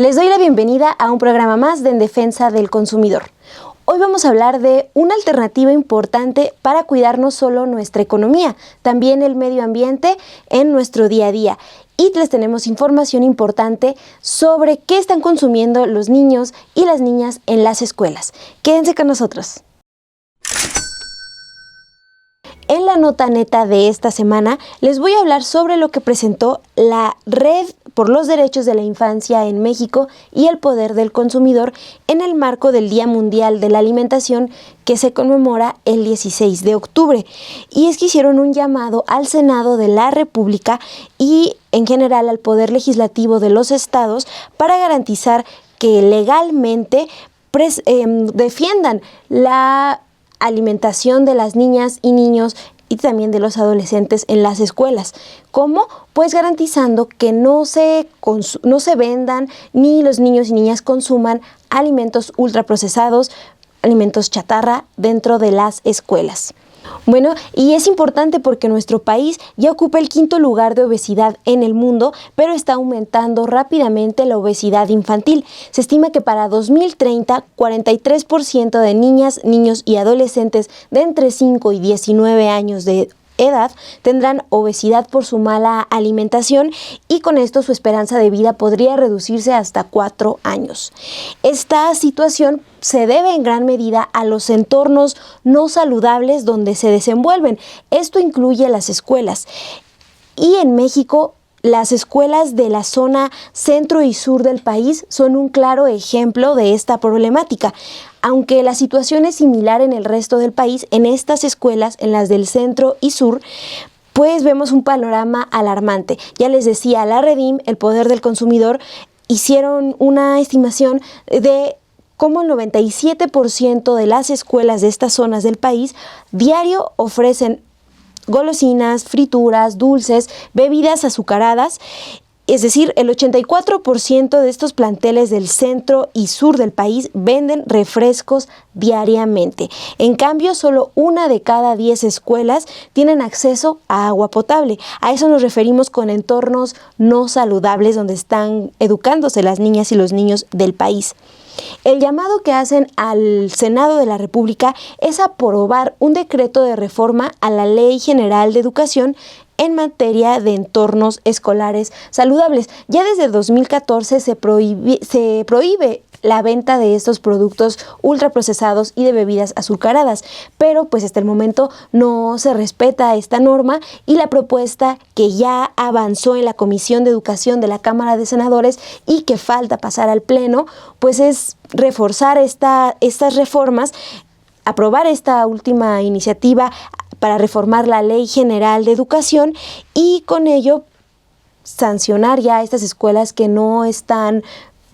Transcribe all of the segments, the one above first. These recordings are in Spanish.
Les doy la bienvenida a un programa más de En Defensa del Consumidor. Hoy vamos a hablar de una alternativa importante para cuidar no solo nuestra economía, también el medio ambiente en nuestro día a día. Y les tenemos información importante sobre qué están consumiendo los niños y las niñas en las escuelas. Quédense con nosotros. En la nota neta de esta semana les voy a hablar sobre lo que presentó la Red por los Derechos de la Infancia en México y el Poder del Consumidor en el marco del Día Mundial de la Alimentación que se conmemora el 16 de octubre. Y es que hicieron un llamado al Senado de la República y en general al Poder Legislativo de los estados para garantizar que legalmente defiendan la alimentación de las niñas y niños y también de los adolescentes en las escuelas. ¿Cómo? Pues garantizando que no se vendan ni los niños y niñas consuman alimentos ultraprocesados, alimentos chatarra dentro de las escuelas. Bueno, y es importante porque nuestro país ya ocupa el 5º lugar de obesidad en el mundo, pero está aumentando rápidamente la obesidad infantil. Se estima que para 2030, 43% de niñas, niños y adolescentes de entre 5 y 19 años de edad tendrán obesidad por su mala alimentación y con esto su esperanza de vida podría reducirse hasta 4 años. Esta situación se debe en gran medida a los entornos no saludables donde se desenvuelven. Esto incluye las escuelas. Y en México, las escuelas de la zona centro y sur del país son un claro ejemplo de esta problemática. Aunque la situación es similar en el resto del país, en estas escuelas, en las del centro y sur, pues vemos un panorama alarmante. Ya les decía, la Redim, el Poder del Consumidor, hicieron una estimación de cómo el 97% de las escuelas de estas zonas del país diario ofrecen golosinas, frituras, dulces, bebidas azucaradas. Es decir, el 84% de estos planteles del centro y sur del país venden refrescos diariamente. En cambio, solo 1 de cada 10 escuelas tienen acceso a agua potable. A eso nos referimos con entornos no saludables donde están educándose las niñas y los niños del país. El llamado que hacen al Senado de la República es aprobar un decreto de reforma a la Ley General de Educación en materia de entornos escolares saludables. Ya desde 2014 se prohíbe la venta de estos productos ultraprocesados y de bebidas azucaradas, pero pues hasta el momento no se respeta esta norma y la propuesta que ya avanzó en la Comisión de Educación de la Cámara de Senadores y que falta pasar al Pleno, pues es reforzar estas reformas, aprobar esta última iniciativa para reformar la Ley General de Educación y con ello sancionar ya a estas escuelas que no están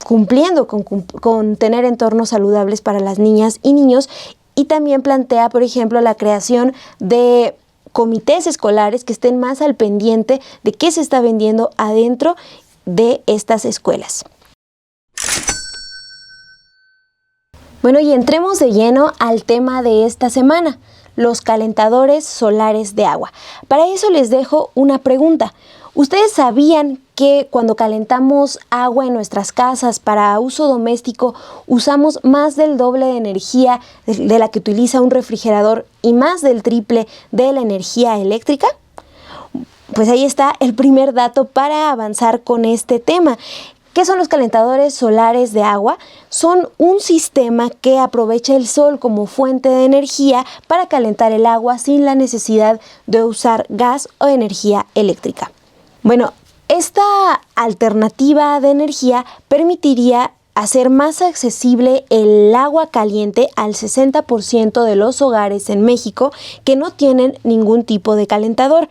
cumpliendo con tener entornos saludables para las niñas y niños, y también plantea, por ejemplo, la creación de comités escolares que estén más al pendiente de qué se está vendiendo adentro de estas escuelas. Bueno, y entremos de lleno al tema de esta semana, los calentadores solares de agua. Para eso les dejo una pregunta. ¿Ustedes sabían que cuando calentamos agua en nuestras casas para uso doméstico usamos más del doble de energía de la que utiliza un refrigerador y más del triple de la energía eléctrica? Pues ahí está el primer dato para avanzar con este tema. ¿Qué son los calentadores solares de agua? Son un sistema que aprovecha el sol como fuente de energía para calentar el agua sin la necesidad de usar gas o energía eléctrica. Bueno, esta alternativa de energía permitiría hacer más accesible el agua caliente al 60% de los hogares en México que no tienen ningún tipo de calentador.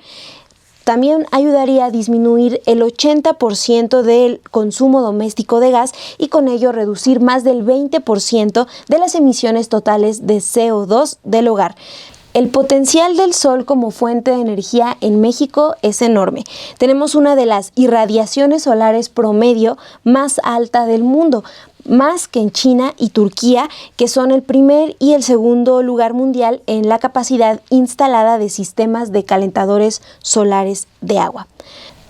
También ayudaría a disminuir el 80% del consumo doméstico de gas y con ello reducir más del 20% de las emisiones totales de CO2 del hogar. El potencial del sol como fuente de energía en México es enorme. Tenemos una de las irradiaciones solares promedio más alta del mundo, más que en China y Turquía, que son el primer y el segundo lugar mundial en la capacidad instalada de sistemas de calentadores solares de agua.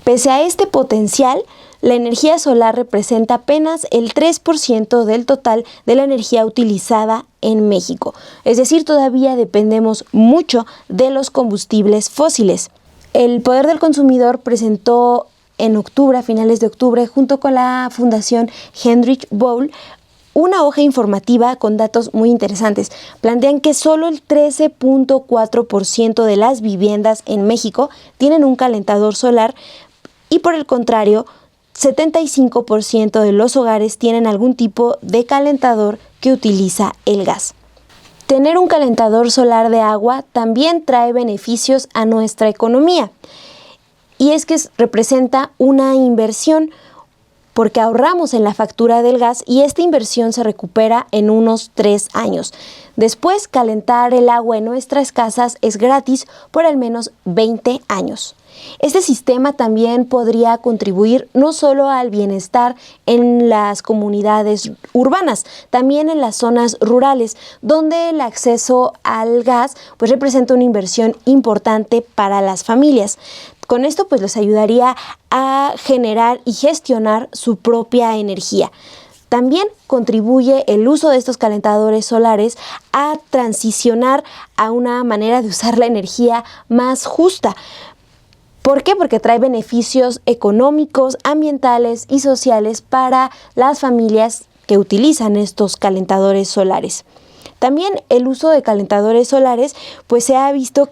Pese a este potencial, la energía solar representa apenas el 3% del total de la energía utilizada en México. Es decir, todavía dependemos mucho de los combustibles fósiles. El Poder del Consumidor presentó en octubre, a finales de octubre, junto con la Fundación Heinrich Böll, una hoja informativa con datos muy interesantes. Plantean que solo el 13.4% de las viviendas en México tienen un calentador solar y, por el contrario, 75% de los hogares tienen algún tipo de calentador que utiliza el gas. Tener un calentador solar de agua también trae beneficios a nuestra economía. Y es que representa una inversión, porque ahorramos en la factura del gas y esta inversión se recupera en unos 3 años. Después, calentar el agua en nuestras casas es gratis por al menos 20 años. Este sistema también podría contribuir no solo al bienestar en las comunidades urbanas, también en las zonas rurales, donde el acceso al gas pues representa una inversión importante para las familias. Con esto pues les ayudaría a generar y gestionar su propia energía. También contribuye el uso de estos calentadores solares a transicionar a una manera de usar la energía más justa. ¿Por qué? Porque trae beneficios económicos, ambientales y sociales para las familias que utilizan estos calentadores solares. También el uso de calentadores solares pues se ha visto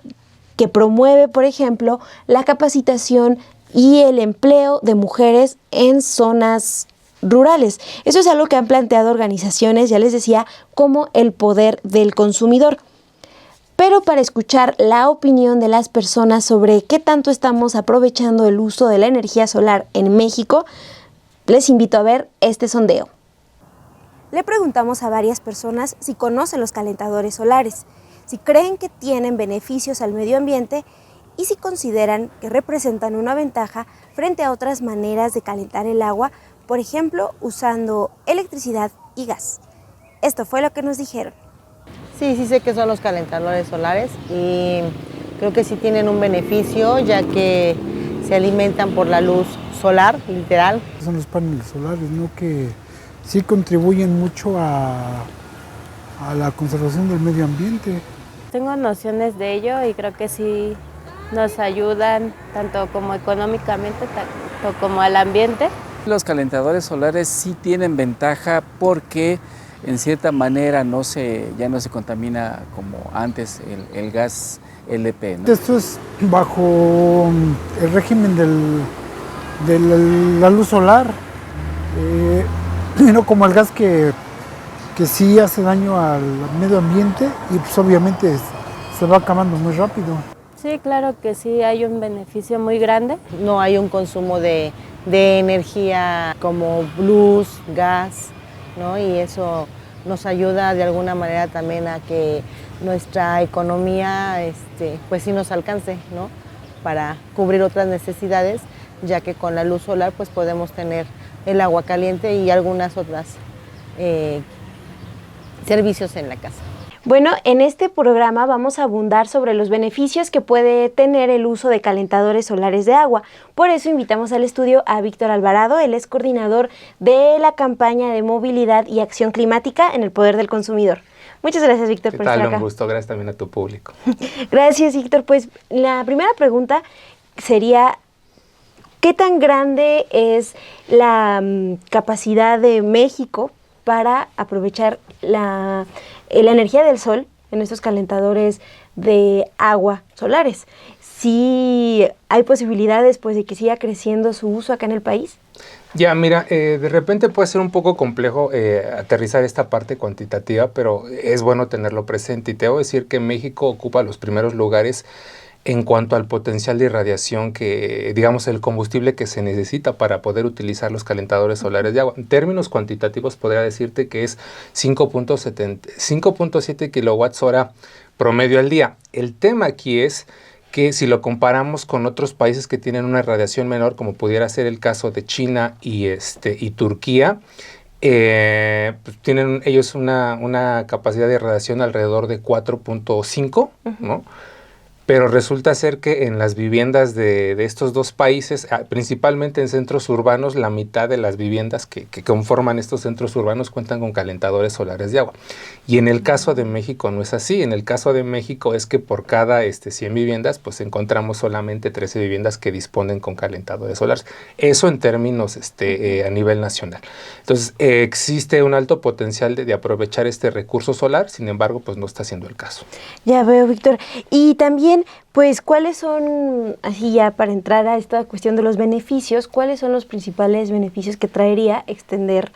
que promueve, por ejemplo, la capacitación y el empleo de mujeres en zonas rurales. Eso es algo que han planteado organizaciones, ya les decía, como el Poder del Consumidor. Pero para escuchar la opinión de las personas sobre qué tanto estamos aprovechando el uso de la energía solar en México, les invito a ver este sondeo. Le preguntamos a varias personas si conocen los calentadores solares, si creen que tienen beneficios al medio ambiente y si consideran que representan una ventaja frente a otras maneras de calentar el agua, por ejemplo, usando electricidad y gas. Esto fue lo que nos dijeron. Sí sé que son los calentadores solares y creo que sí tienen un beneficio, ya que se alimentan por la luz solar, literal. Son los paneles solares, ¿no? Que sí contribuyen mucho a la conservación del medio ambiente. Tengo nociones de ello y creo que sí nos ayudan tanto como económicamente, tanto como al ambiente. Los calentadores solares sí tienen ventaja porque en cierta manera ya no se contamina como antes el gas LP, ¿no? Esto es bajo el régimen de la luz solar, no como el gas que sí hace daño al medio ambiente y pues obviamente se va acabando muy rápido. Sí, claro que sí, hay un beneficio muy grande. No hay un consumo de energía como luz, gas, ¿no? Y eso nos ayuda de alguna manera también a que nuestra economía pues sí nos alcance, ¿no? Para cubrir otras necesidades, ya que con la luz solar pues podemos tener el agua caliente y algunas otras servicios en la casa. Bueno, en este programa vamos a abundar sobre los beneficios que puede tener el uso de calentadores solares de agua. Por eso invitamos al estudio a Víctor Alvarado. Él es coordinador de la campaña de movilidad y acción climática en el Poder del Consumidor. Muchas gracias, Víctor, por estar acá. Un gusto, gracias también a tu público. Gracias, Víctor. Pues la primera pregunta sería, ¿qué tan grande es la capacidad de México para aprovechar la energía del sol en estos calentadores de agua solares? ¿Sí hay posibilidades pues de que siga creciendo su uso acá en el país? Ya, mira, de repente puede ser un poco complejo aterrizar esta parte cuantitativa, pero es bueno tenerlo presente. Y te debo decir que México ocupa los primeros lugares en cuanto al potencial de irradiación que, digamos, el combustible que se necesita para poder utilizar los calentadores solares de agua. En términos cuantitativos podría decirte que es 5.7 kilowatts hora promedio al día. El tema aquí es que si lo comparamos con otros países que tienen una irradiación menor, como pudiera ser el caso de China y Turquía, pues tienen ellos una capacidad de irradiación alrededor de 4.5, ¿no? pero resulta ser que en las viviendas de estos dos países, principalmente en centros urbanos, la mitad de las viviendas que conforman estos centros urbanos cuentan con calentadores solares de agua. Y en el caso de México no es así. En el caso de México es que por cada 100 viviendas, pues encontramos solamente 13 viviendas que disponen con calentadores solares. Eso en términos a nivel nacional. Entonces, existe un alto potencial de aprovechar este recurso solar, sin embargo, pues no está siendo el caso. Ya veo, Víctor. Y también, pues, ¿cuáles son, así ya para entrar a esta cuestión de los beneficios, cuáles son los principales beneficios que traería extender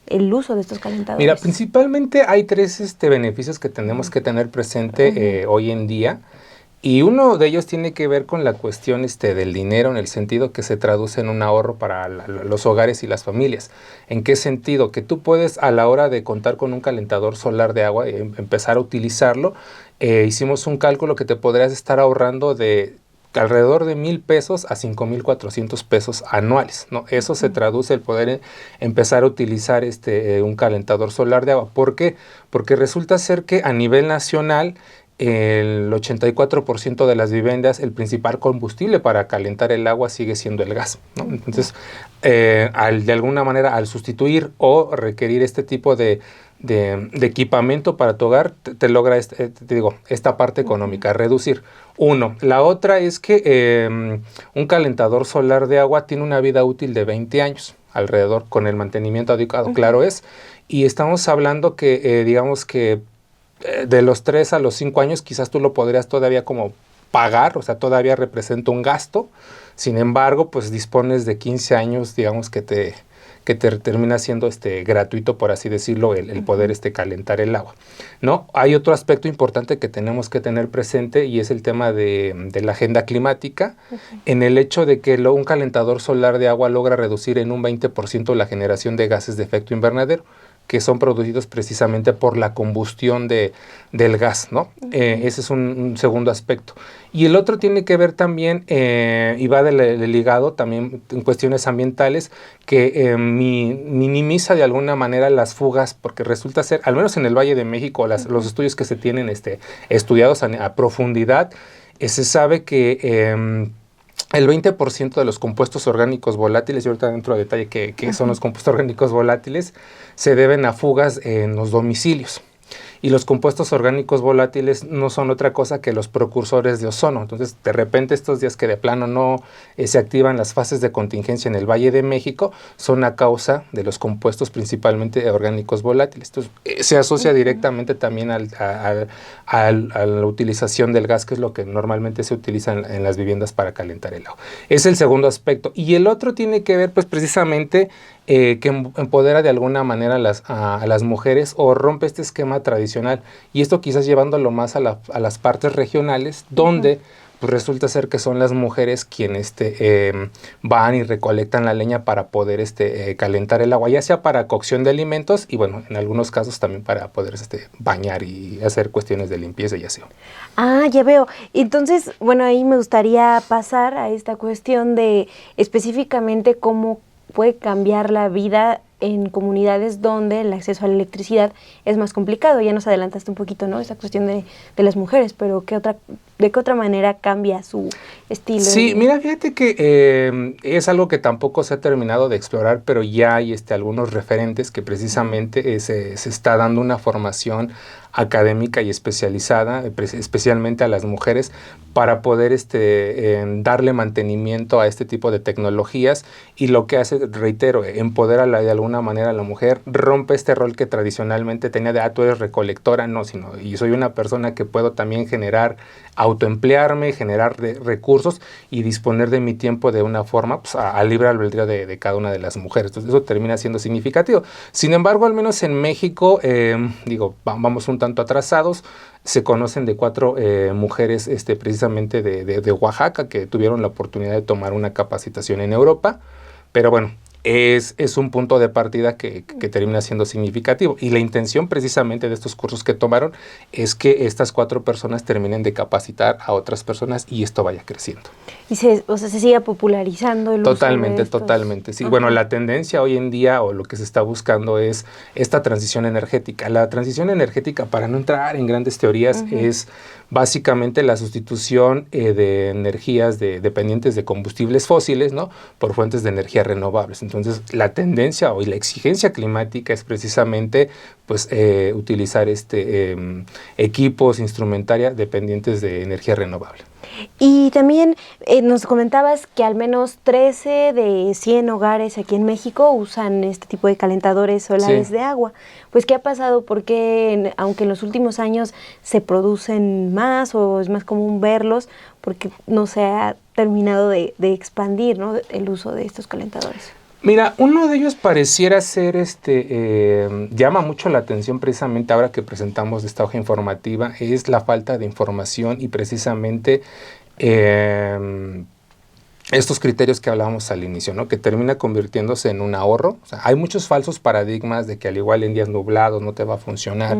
el uso de estos calentadores? Mira, principalmente hay 3 beneficios que tenemos que tener presente hoy en día. Y uno de ellos tiene que ver con la cuestión del dinero, en el sentido que se traduce en un ahorro para los hogares y las familias. ¿En qué sentido? Que tú puedes, a la hora de contar con un calentador solar de agua, empezar a utilizarlo. Hicimos un cálculo que te podrías estar ahorrando de alrededor de 1,000 pesos a 5,400 pesos anuales, ¿no? Eso se traduce el poder empezar a utilizar un calentador solar de agua. ¿Por qué? Porque resulta ser que a nivel nacional el 84% de las viviendas, el principal combustible para calentar el agua sigue siendo el gas, ¿no? Entonces, de alguna manera, al sustituir o requerir este tipo de equipamiento para tu hogar, te logra esta parte económica, reducir. Uno. La otra es que un calentador solar de agua tiene una vida útil de 20 años alrededor, con el mantenimiento adecuado, claro es. Y estamos hablando que, digamos que de los 3 a los 5 años quizás tú lo podrías todavía como pagar, o sea, todavía representa un gasto. Sin embargo, pues dispones de 15 años, digamos, que te termina siendo gratuito, por así decirlo, el poder calentar el agua, ¿no? Hay otro aspecto importante que tenemos que tener presente, y es el tema de la agenda climática, en el hecho de que un calentador solar de agua logra reducir en un 20% la generación de gases de efecto invernadero, que son producidos precisamente por la combustión del gas, ¿no? Ese es un segundo aspecto. Y el otro tiene que ver también, y va ligado también en cuestiones ambientales, que minimiza de alguna manera las fugas, porque resulta ser, al menos en el Valle de México, los estudios que se tienen estudiados a profundidad, se sabe que el 20% de los compuestos orgánicos volátiles, y ahorita dentro de detalle qué son los compuestos orgánicos volátiles, se deben a fugas en los domicilios. Y los compuestos orgánicos volátiles no son otra cosa que los precursores de ozono. Entonces, de repente, estos días que de plano no se activan las fases de contingencia en el Valle de México, son a causa de los compuestos principalmente orgánicos volátiles. Entonces, se asocia directamente también a la utilización del gas, que es lo que normalmente se utiliza en las viviendas para calentar el agua. Es el segundo aspecto. Y el otro tiene que ver, pues, precisamente, que empodera de alguna manera a las mujeres, o rompe este esquema tradicional, y esto quizás llevándolo más a las partes regionales, donde pues resulta ser que son las mujeres quienes van y recolectan la leña para poder calentar el agua, ya sea para cocción de alimentos, y bueno, en algunos casos también para poder bañar y hacer cuestiones de limpieza y así. Ah, ya veo. Entonces, bueno, ahí me gustaría pasar a esta cuestión de específicamente cómo puede cambiar la vida en comunidades donde el acceso a la electricidad es más complicado. Ya nos adelantaste un poquito, ¿no? Esa cuestión de las mujeres, pero ¿de qué otra manera cambia su estilo? Sí, mira, fíjate que es algo que tampoco se ha terminado de explorar, pero ya hay algunos referentes que precisamente se está dando una formación académica y especializada, especialmente a las mujeres, para poder darle mantenimiento a este tipo de tecnologías, y lo que hace, reitero, empodera de alguna manera a la mujer, rompe este rol que tradicionalmente tenía de, tú eres recolectora, no, sino, y soy una persona que puedo también autoemplearme, generar recursos y disponer de mi tiempo de una forma, pues, a libre albedrío de cada una de las mujeres. Entonces eso termina siendo significativo. Sin embargo, al menos en México, vamos un tanto atrasados. Se conocen de 4 mujeres precisamente de Oaxaca, que tuvieron la oportunidad de tomar una capacitación en Europa. Pero bueno, es un punto de partida que termina siendo significativo. Y la intención precisamente de estos cursos que tomaron es que estas 4 personas terminen de capacitar a otras personas y esto vaya creciendo. Y se siga popularizando el Totalmente, uso de estos. totalmente. Sí, Ajá. bueno, la tendencia hoy en día o lo que se está buscando es esta transición energética. La transición energética, para no entrar en grandes teorías, es básicamente la sustitución de energías dependientes de combustibles fósiles, ¿no?, por fuentes de energía renovables. Entonces, la tendencia o la exigencia climática es precisamente pues utilizar equipos, instrumentaria dependientes de energía renovable. Y también nos comentabas que al menos 13 de 100 hogares aquí en México usan este tipo de calentadores solares de agua. Pues, ¿qué ha pasado? Porque aunque en los últimos años se producen más o es más común verlos, porque no se ha terminado de expandir, ¿no?, el uso de estos calentadores. Mira, uno de ellos pareciera ser, llama mucho la atención precisamente ahora que presentamos esta hoja informativa, es la falta de información y precisamente estos criterios que hablábamos al inicio, ¿no?, que termina convirtiéndose en un ahorro. O sea, hay muchos falsos paradigmas de que al igual en días nublados no te va a funcionar.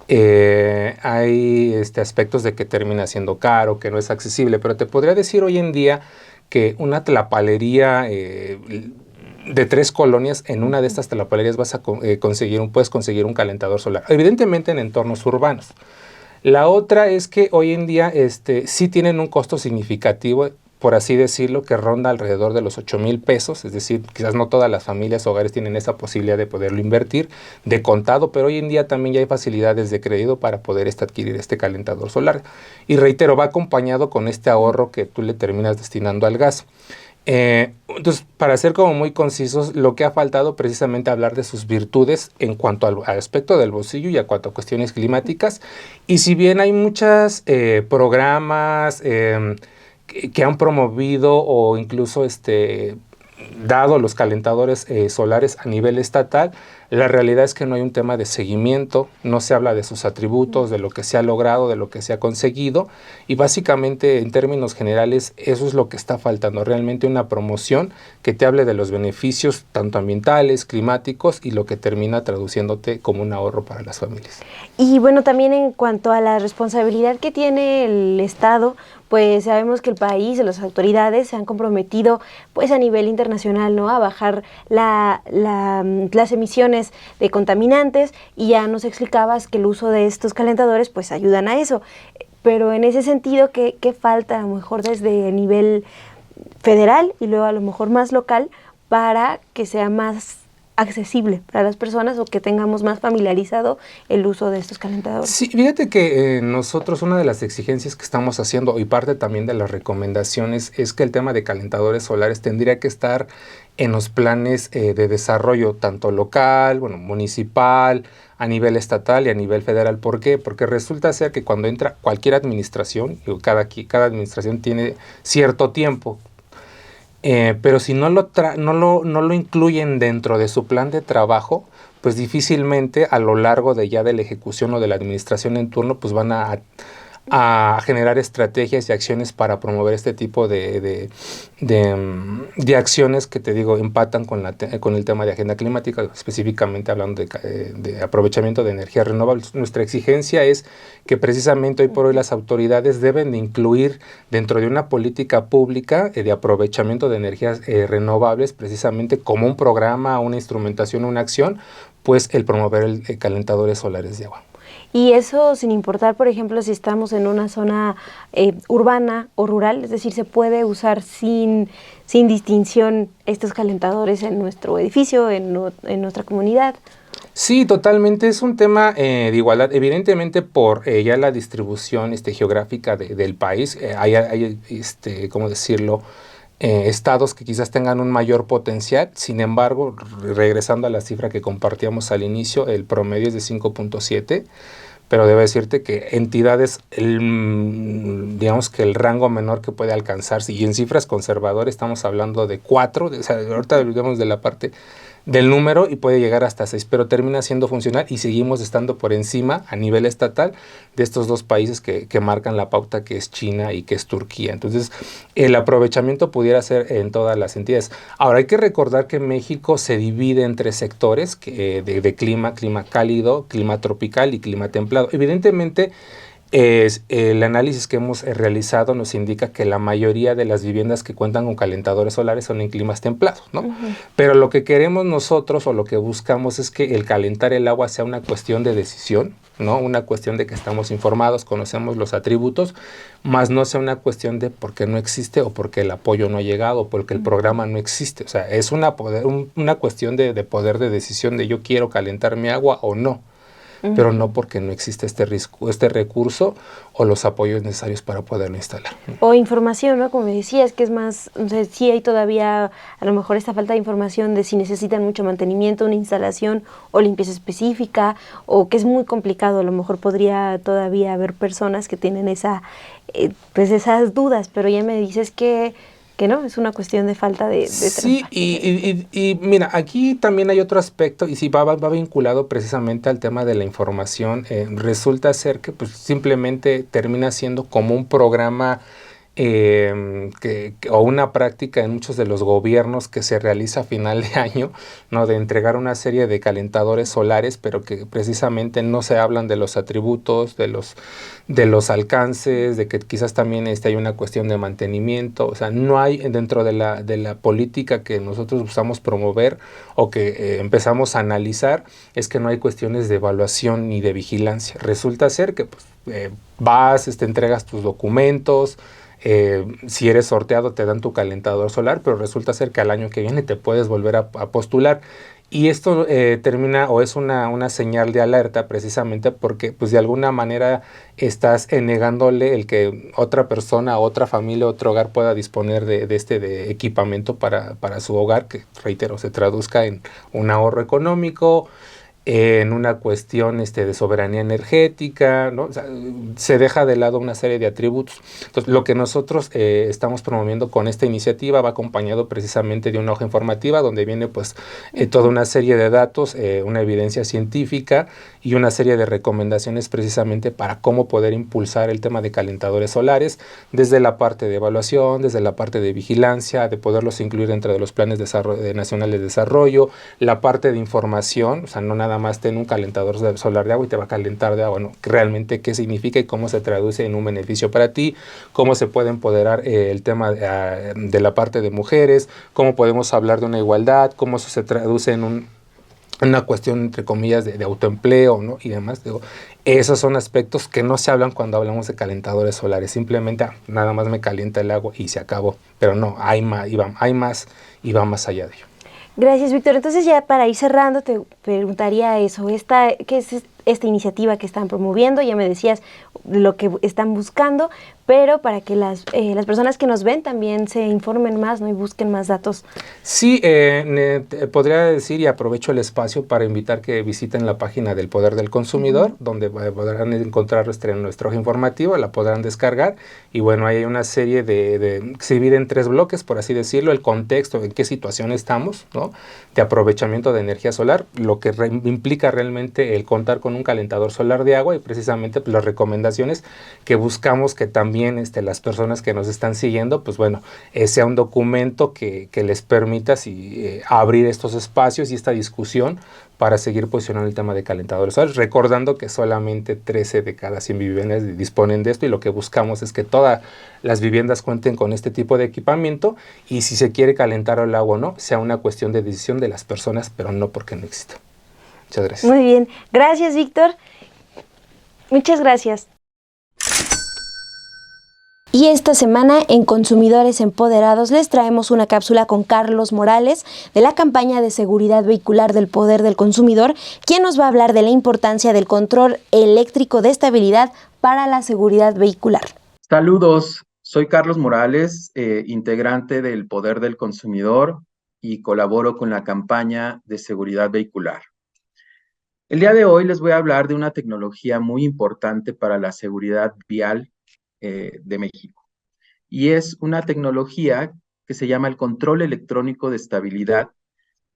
Hay aspectos de que termina siendo caro, que no es accesible, pero te podría decir hoy en día que una tlapalería de 3 colonias, en una de estas tlapalerías puedes conseguir un calentador solar, evidentemente en entornos urbanos. La otra es que hoy en día sí tienen un costo significativo, por así decirlo, que ronda alrededor de los 8,000 pesos, es decir, quizás no todas las familias o hogares tienen esa posibilidad de poderlo invertir de contado, pero hoy en día también ya hay facilidades de crédito para poder adquirir este calentador solar. Y reitero, va acompañado con este ahorro que tú le terminas destinando al gas. Entonces, para ser como muy concisos, lo que ha faltado precisamente hablar de sus virtudes en cuanto al aspecto del bolsillo y en cuanto a cuestiones climáticas. Y si bien hay muchos programas que han promovido o incluso dado los calentadores solares a nivel estatal, la realidad es que no hay un tema de seguimiento, no se habla de sus atributos, de lo que se ha logrado, de lo que se ha conseguido, y básicamente en términos generales eso es lo que está faltando, realmente una promoción que te hable de los beneficios tanto ambientales, climáticos y lo que termina traduciéndote como un ahorro para las familias. Y bueno, también en cuanto a la responsabilidad que tiene el Estado, pues sabemos que el país, las autoridades se han comprometido pues a nivel internacional, ¿no?, a bajar las emisiones de contaminantes, y ya nos explicabas que el uso de estos calentadores pues ayudan a eso. Pero en ese sentido, ¿qué falta a lo mejor desde nivel federal y luego a lo mejor más local para que sea más accesible para las personas o que tengamos más familiarizado el uso de estos calentadores? Sí, fíjate que nosotros una de las exigencias que estamos haciendo y parte también de las recomendaciones es que el tema de calentadores solares tendría que estar en los planes de desarrollo tanto local, municipal, a nivel estatal y a nivel federal. ¿Por qué? Porque resulta ser que cuando entra cualquier administración, cada administración tiene cierto tiempo, pero si no lo incluyen dentro de su plan de trabajo, pues difícilmente a lo largo de la ejecución o de la administración en turno, pues van a generar estrategias y acciones para promover este tipo de acciones que te digo empatan con el tema de agenda climática, específicamente hablando de aprovechamiento de energías renovables. Nuestra exigencia es que precisamente hoy por hoy las autoridades deben de incluir dentro de una política pública de aprovechamiento de energías renovables, precisamente como un programa, una instrumentación, una acción, pues el promover calentadores solares de agua. Y eso sin importar, por ejemplo, si estamos en una zona urbana o rural, es decir, se puede usar sin distinción estos calentadores en nuestro edificio, en nuestra comunidad. Sí, totalmente, es un tema de igualdad, evidentemente por ya la distribución geográfica del país, hay ¿cómo decirlo?, estados que quizás tengan un mayor potencial. Sin embargo, regresando a la cifra que compartíamos al inicio, el promedio es de 5.7, pero debo decirte que entidades, digamos que el rango menor que puede alcanzarse, y en cifras conservadoras estamos hablando de 4, o sea, ahorita olvidemos de la parte del número y puede llegar hasta 6, pero termina siendo funcional y seguimos estando por encima a nivel estatal de estos dos países que marcan la pauta, que es China y que es Turquía. Entonces, el aprovechamiento pudiera ser en todas las entidades. Ahora, hay que recordar que México se divide en 3 sectores de clima: clima cálido, clima tropical y clima templado. Evidentemente, el análisis que hemos realizado nos indica que la mayoría de las viviendas que cuentan con calentadores solares son en climas templados, ¿no? Pero lo que queremos nosotros, o lo que buscamos, es que el calentar el agua sea una cuestión de decisión, ¿no? Una cuestión de que estamos informados, conocemos los atributos, más no sea una cuestión de por qué no existe, o porque el apoyo no ha llegado, o porque el programa no existe. O sea, es una cuestión de poder de decisión, de yo quiero calentar mi agua o no, pero no porque no existe este recurso o los apoyos necesarios para poderlo instalar. O información, ¿no? Como me decías, que es más, o sea, sí hay todavía a lo mejor esta falta de información de si necesitan mucho mantenimiento, una instalación o limpieza específica, o que es muy complicado. A lo mejor podría todavía haber personas que tienen pues esas dudas, pero ya me dices que no, es una cuestión de falta de sí, y mira, aquí también hay otro aspecto, y sí va vinculado precisamente al tema de la información. Resulta ser que pues simplemente termina siendo como un programa o una práctica en muchos de los gobiernos que se realiza a final de año, ¿no? De entregar una serie de calentadores solares, pero que precisamente no se hablan de los atributos, de los alcances, de que quizás también hay una cuestión de mantenimiento. O sea, no hay dentro de la política que nosotros buscamos promover o que empezamos a analizar, es que no hay cuestiones de evaluación ni de vigilancia. Resulta ser que pues, vas, entregas tus documentos. Si eres sorteado te dan tu calentador solar, pero resulta ser que al año que viene te puedes volver a postular. Y esto termina o es una señal de alerta, precisamente porque pues de alguna manera estás negándole el que otra persona, otra familia, otro hogar pueda disponer de equipamiento para su hogar, que reitero, se traduzca en un ahorro económico, en una cuestión de soberanía energética, ¿no? O sea, se deja de lado una serie de atributos. Entonces, lo que nosotros estamos promoviendo con esta iniciativa va acompañado precisamente de una hoja informativa donde viene pues toda una serie de datos, una evidencia científica y una serie de recomendaciones precisamente para cómo poder impulsar el tema de calentadores solares, desde la parte de evaluación, desde la parte de vigilancia, de poderlos incluir dentro de los planes nacionales de desarrollo, la parte de información. O sea, no nada más ten un calentador solar de agua y te va a calentar de agua, ¿no? Realmente qué significa y cómo se traduce en un beneficio para ti, cómo se puede empoderar el tema de la parte de mujeres, cómo podemos hablar de una igualdad, cómo eso se traduce en una cuestión, entre comillas, de autoempleo, ¿no? Y demás. Digo, esos son aspectos que no se hablan cuando hablamos de calentadores solares. Simplemente nada más me calienta el agua y se acabó. Pero no, hay más y va más allá de ello. Gracias, Víctor. Entonces, ya para ir cerrando, te preguntaría eso. ¿Qué es esta iniciativa que están promoviendo? Ya me decías lo que están buscando, pero para que las personas que nos ven también se informen más, ¿no? Y busquen más datos. Sí, podría decir, y aprovecho el espacio para invitar que visiten la página del Poder del Consumidor, donde podrán encontrar nuestra hoja informativa, la podrán descargar, y bueno, hay una serie se divide en 3 bloques, por así decirlo: el contexto, en qué situación estamos, ¿no? De aprovechamiento de energía solar, lo que implica realmente el contar con un calentador solar de agua, y precisamente pues, las recomendaciones que buscamos que también las personas que nos están siguiendo, pues bueno, sea un documento que les permita abrir estos espacios y esta discusión para seguir posicionando el tema de calentadores solares, recordando que solamente 13 de cada 100 viviendas disponen de esto, y lo que buscamos es que todas las viviendas cuenten con este tipo de equipamiento, y si se quiere calentar el agua o no, sea una cuestión de decisión de las personas, pero no porque no exista. Muchas gracias. Muy bien. Gracias, Víctor. Muchas gracias. Y esta semana en Consumidores Empoderados les traemos una cápsula con Carlos Morales de la campaña de seguridad vehicular del Poder del Consumidor, quien nos va a hablar de la importancia del control eléctrico de estabilidad para la seguridad vehicular. Saludos, soy Carlos Morales, integrante del Poder del Consumidor y colaboro con la campaña de seguridad vehicular. El día de hoy les voy a hablar de una tecnología muy importante para la seguridad vial de México. Y es una tecnología que se llama el control electrónico de estabilidad,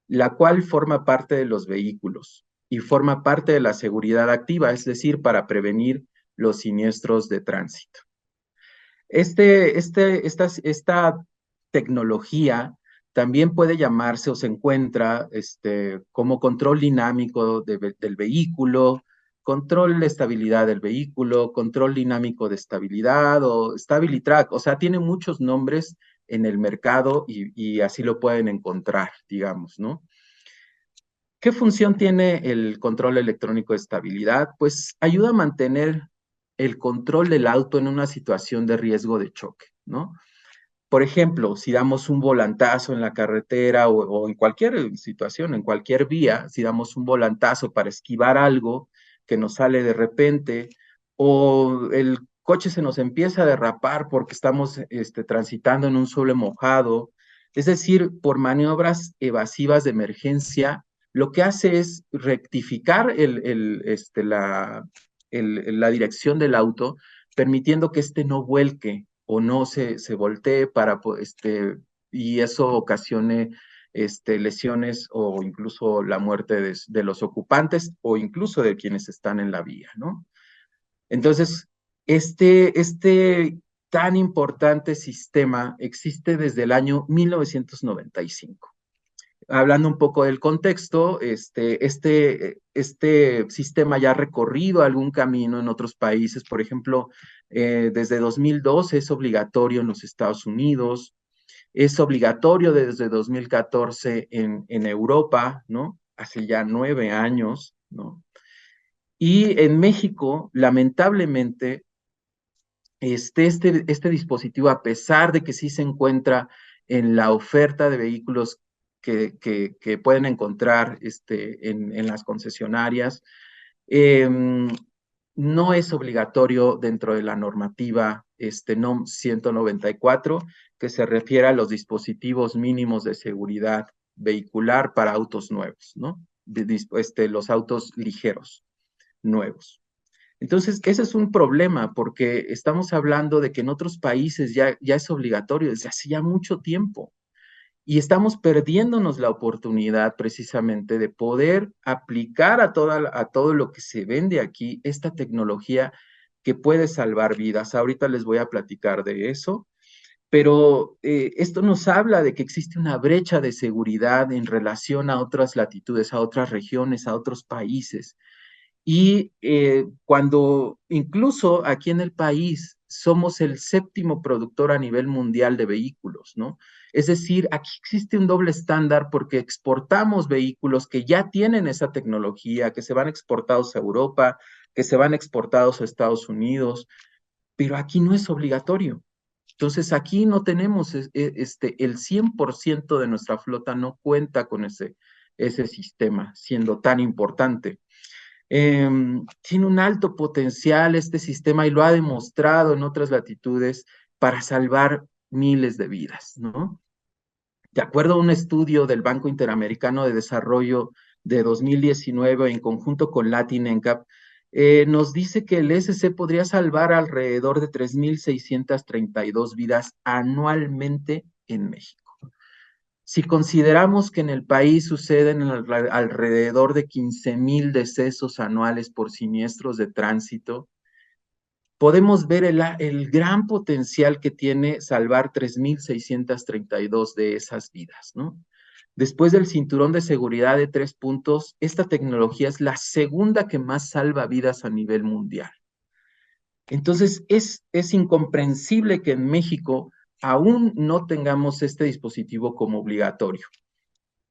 la cual forma parte de los vehículos y forma parte de la seguridad activa, es decir, para prevenir los siniestros de tránsito. Esta tecnología también puede llamarse o se encuentra como control dinámico del vehículo, control de estabilidad del vehículo, control dinámico de estabilidad o StabiliTrak. O sea, tiene muchos nombres en el mercado y así lo pueden encontrar, digamos, ¿no? ¿Qué función tiene el control electrónico de estabilidad? Pues ayuda a mantener el control del auto en una situación de riesgo de choque, ¿no? Por ejemplo, si damos un volantazo en la carretera o en cualquier situación, en cualquier vía, si damos un volantazo para esquivar algo que nos sale de repente, o el coche se nos empieza a derrapar porque estamos transitando en un suelo mojado, es decir, por maniobras evasivas de emergencia, lo que hace es rectificar la dirección del auto, permitiendo que éste no vuelque o no se voltee y eso ocasione lesiones o incluso la muerte de los ocupantes o incluso de quienes están en la vía, ¿no? Entonces, este tan importante sistema existe desde el año 1995. Hablando un poco del contexto, este sistema ya ha recorrido algún camino en otros países. Por ejemplo, desde 2002 es obligatorio en los Estados Unidos, es obligatorio desde 2014 en Europa, ¿no? Hace ya 9 años, ¿no? Y en México, lamentablemente, este dispositivo, a pesar de que sí se encuentra en la oferta de vehículos que pueden encontrar en las concesionarias, no es obligatorio dentro de la normativa NOM 194, que se refiere a los dispositivos mínimos de seguridad vehicular para autos nuevos, ¿no? Los autos ligeros nuevos. Entonces, ese es un problema porque estamos hablando de que en otros países ya es obligatorio desde hace ya mucho tiempo y estamos perdiéndonos la oportunidad precisamente de poder aplicar a todo lo que se vende aquí esta tecnología que puede salvar vidas. Ahorita les voy a platicar de eso, pero esto nos habla de que existe una brecha de seguridad en relación a otras latitudes, a otras regiones, a otros países. Y cuando incluso aquí en el país somos el 7º productor a nivel mundial de vehículos, ¿no? Es decir, aquí existe un doble estándar porque exportamos vehículos que ya tienen esa tecnología, que se van exportados a Europa, que se van exportados a Estados Unidos, pero aquí no es obligatorio. Entonces aquí no tenemos, el 100% de nuestra flota no cuenta con ese sistema, siendo tan importante. Tiene un alto potencial este sistema y lo ha demostrado en otras latitudes para salvar miles de vidas, ¿no? De acuerdo a un estudio del Banco Interamericano de Desarrollo de 2019 en conjunto con Latin NCAP, nos dice que el SC podría salvar alrededor de 3,632 vidas anualmente en México. Si consideramos que en el país suceden alrededor de 15,000 decesos anuales por siniestros de tránsito, podemos ver el gran potencial que tiene salvar 3,632 de esas vidas, ¿no? Después del cinturón de seguridad de 3 puntos, esta tecnología es la segunda que más salva vidas a nivel mundial. Entonces, es incomprensible que en México aún no tengamos este dispositivo como obligatorio.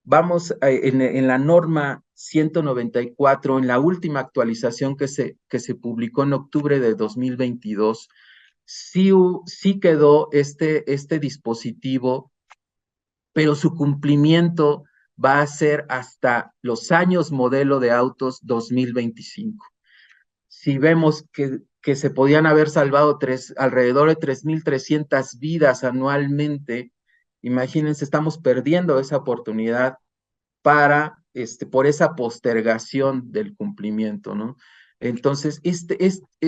Vamos en la norma 194, en la última actualización que se publicó en octubre de 2022, sí quedó este dispositivo, pero su cumplimiento va a ser hasta los años modelo de autos 2025. Si vemos que se podían haber salvado alrededor de 3,300 vidas anualmente, imagínense, estamos perdiendo esa oportunidad por esa postergación del cumplimiento, ¿no? Entonces,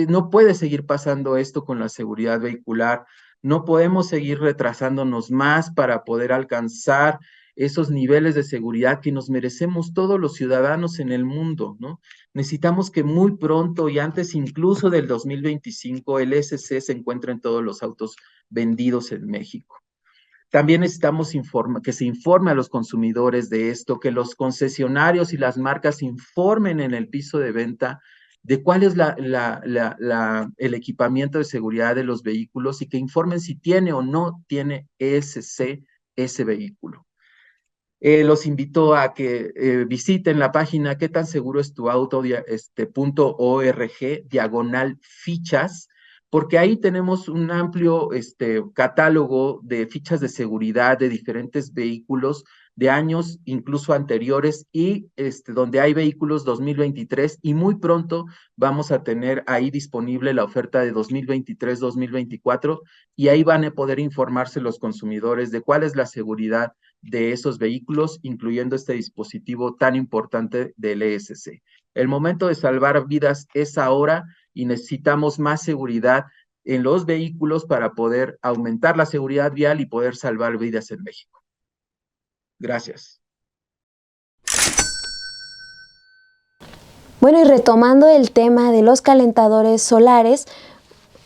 no puede seguir pasando esto con la seguridad vehicular, no podemos seguir retrasándonos más para poder alcanzar esos niveles de seguridad que nos merecemos todos los ciudadanos en el mundo, ¿no? Necesitamos que muy pronto y antes incluso del 2025 el ESC se encuentre en todos los autos vendidos en México. También necesitamos que se informe a los consumidores de esto, que los concesionarios y las marcas informen en el piso de venta de cuál es el equipamiento de seguridad de los vehículos y que informen si tiene o no tiene ESC ese vehículo. Los invito a que visiten la página qué tan seguro es tu auto, .org/fichas, porque ahí tenemos un amplio catálogo de fichas de seguridad de diferentes vehículos de años incluso anteriores y donde hay vehículos 2023 y muy pronto vamos a tener ahí disponible la oferta de 2023-2024 y ahí van a poder informarse los consumidores de cuál es la seguridad de esos vehículos, incluyendo este dispositivo tan importante del ESC. El momento de salvar vidas es ahora y necesitamos más seguridad en los vehículos para poder aumentar la seguridad vial y poder salvar vidas en México. Gracias. Bueno, y retomando el tema de los calentadores solares,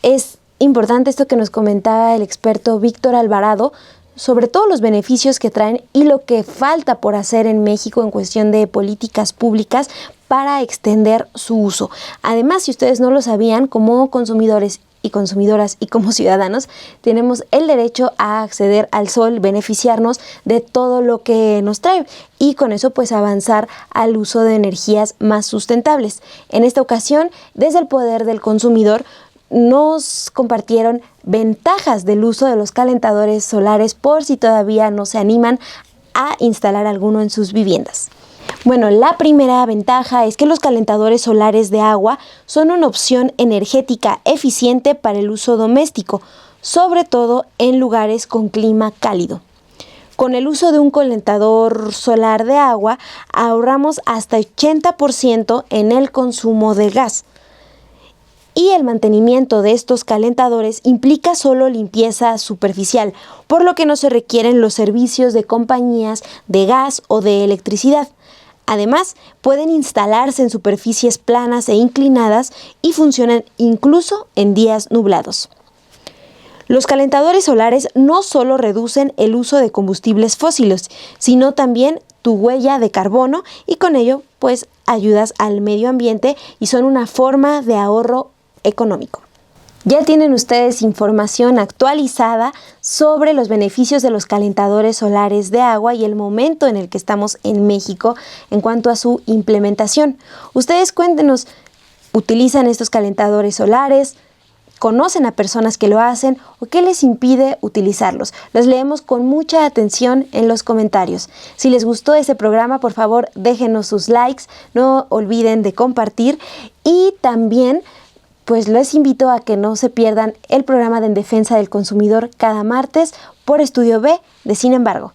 es importante esto que nos comentaba el experto Víctor Alvarado, sobre todo los beneficios que traen y lo que falta por hacer en México en cuestión de políticas públicas para extender su uso. Además, si ustedes no lo sabían, como consumidores y consumidoras y como ciudadanos, tenemos el derecho a acceder al sol, beneficiarnos de todo lo que nos trae y con eso pues avanzar al uso de energías más sustentables. En esta ocasión, desde el Poder del Consumidor, nos compartieron ventajas del uso de los calentadores solares por si todavía no se animan a instalar alguno en sus viviendas. Bueno, la primera ventaja es que los calentadores solares de agua son una opción energética eficiente para el uso doméstico, sobre todo en lugares con clima cálido. Con el uso de un calentador solar de agua ahorramos hasta 80% en el consumo de gas. Y el mantenimiento de estos calentadores implica solo limpieza superficial, por lo que no se requieren los servicios de compañías de gas o de electricidad. Además, pueden instalarse en superficies planas e inclinadas y funcionan incluso en días nublados. Los calentadores solares no solo reducen el uso de combustibles fósiles, sino también tu huella de carbono y con ello pues ayudas al medio ambiente y son una forma de ahorro económico. Ya tienen ustedes información actualizada sobre los beneficios de los calentadores solares de agua y el momento en el que estamos en México en cuanto a su implementación. Ustedes cuéntenos, ¿utilizan estos calentadores solares? ¿Conocen a personas que lo hacen o qué les impide utilizarlos? Los leemos con mucha atención en los comentarios. Si les gustó este programa, por favor, déjenos sus likes, no olviden de compartir y también pues les invito a que no se pierdan el programa de En Defensa del Consumidor cada martes por Estudio B de Sin Embargo.